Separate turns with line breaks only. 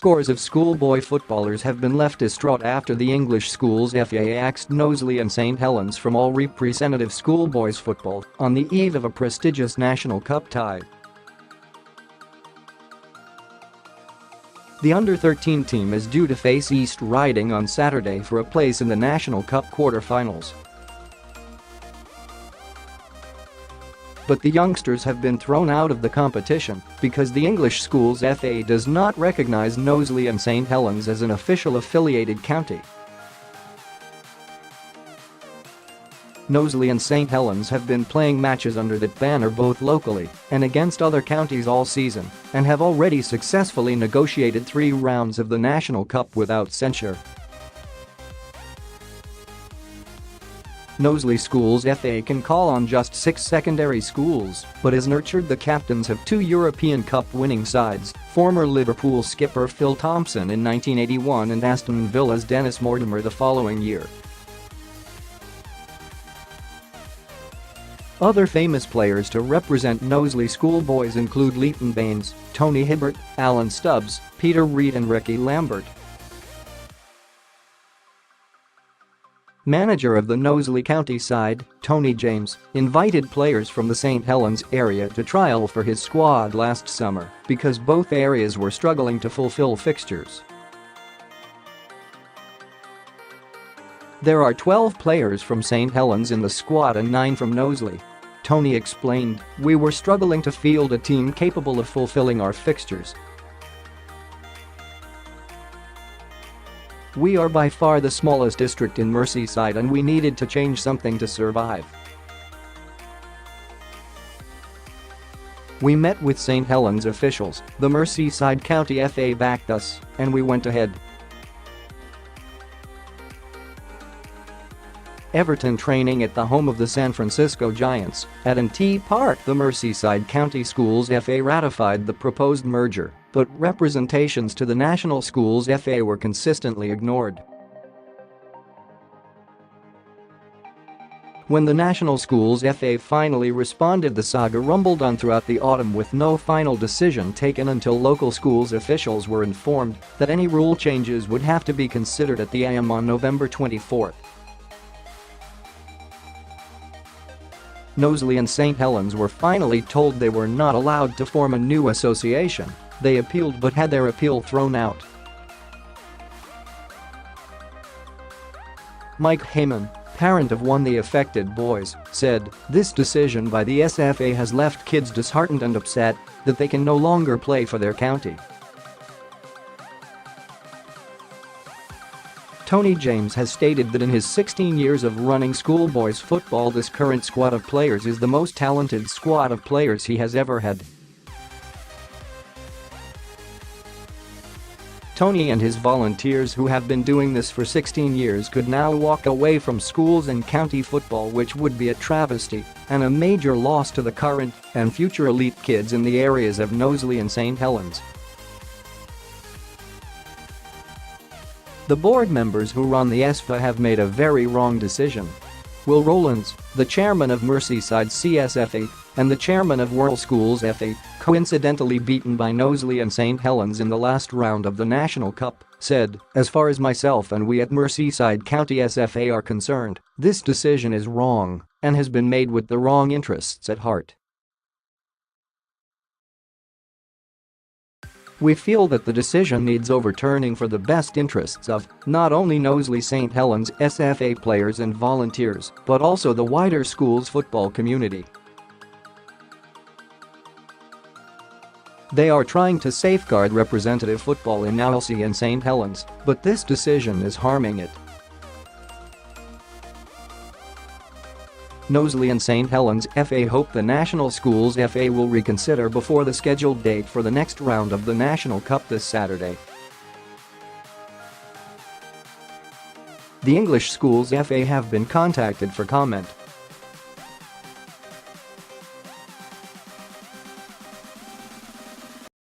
Scores of schoolboy footballers have been left distraught after the English Schools FA axed Knowsley and St Helens from all representative schoolboys football on the eve of a prestigious National Cup tie. The under-13 team is due to face East Riding on Saturday for a place in the National Cup quarter-finals. But the youngsters have been thrown out of the competition because the English Schools FA does not recognise Knowsley and St Helens as an official affiliated county. Knowsley and St Helens have been playing matches under that banner both locally and against other counties all season and have already successfully negotiated 3 rounds of the National Cup without censure. Knowsley Schools FA can call on just 6 secondary schools but has nurtured the captains of 2 European Cup winning sides, former Liverpool skipper Phil Thompson in 1981 and Aston Villa's Dennis Mortimer the following year. Other famous players to represent Knowsley schoolboys include Leighton Baines, Tony Hibbert, Alan Stubbs, Peter Reid and Ricky Lambert. Manager of the Knowsley County side, Tony James, invited players from the St Helens area to trial for his squad last summer because both areas were struggling to fulfill fixtures. There are 12 players from St Helens in the squad and 9 from Knowsley. Tony explained, "We were struggling to field a team capable of fulfilling our fixtures. We are by far the smallest district in Merseyside and we needed to change something to survive. We met with St Helens officials, the Merseyside County FA backed us, and we went ahead." Everton training at the home of the San Francisco Giants, at T Park. The Merseyside County Schools FA ratified the proposed merger, but representations to the National Schools FA were consistently ignored. When the National Schools FA finally responded, the saga rumbled on throughout the autumn with no final decision taken until local schools officials were informed that any rule changes would have to be considered at the AM on November 24. Knowsley and St Helens were finally told they were not allowed to form a new association. They appealed but had their appeal thrown out. Mike Heyman, parent of one of the affected boys, said, "This decision by the SFA has left kids disheartened and upset that they can no longer play for their county." Tony James has stated that in his 16 years of running schoolboys football, this current squad of players is the most talented squad of players he has ever had. Tony and his volunteers who have been doing this for 16 years could now walk away from schools and county football, which would be a travesty and a major loss to the current and future elite kids in the areas of Knowsley and St Helens. The board members who run the SFA have made a very wrong decision. Will Rowlands, the chairman of Merseyside CSFA and the chairman of World Schools FA, coincidentally beaten by Knowsley and St Helens in the last round of the National Cup, said, "As far as myself and we at Merseyside County SFA are concerned, this decision is wrong and has been made with the wrong interests at heart. We feel that the decision needs overturning for the best interests of not only Knowsley St Helens SFA players and volunteers, but also the wider schools football community. They are trying to safeguard representative football in Knowsley and St Helens, but this decision is harming it." Knowsley and St Helens FA hope the National Schools FA will reconsider before the scheduled date for the next round of the National Cup this Saturday. The English Schools FA have been contacted for comment.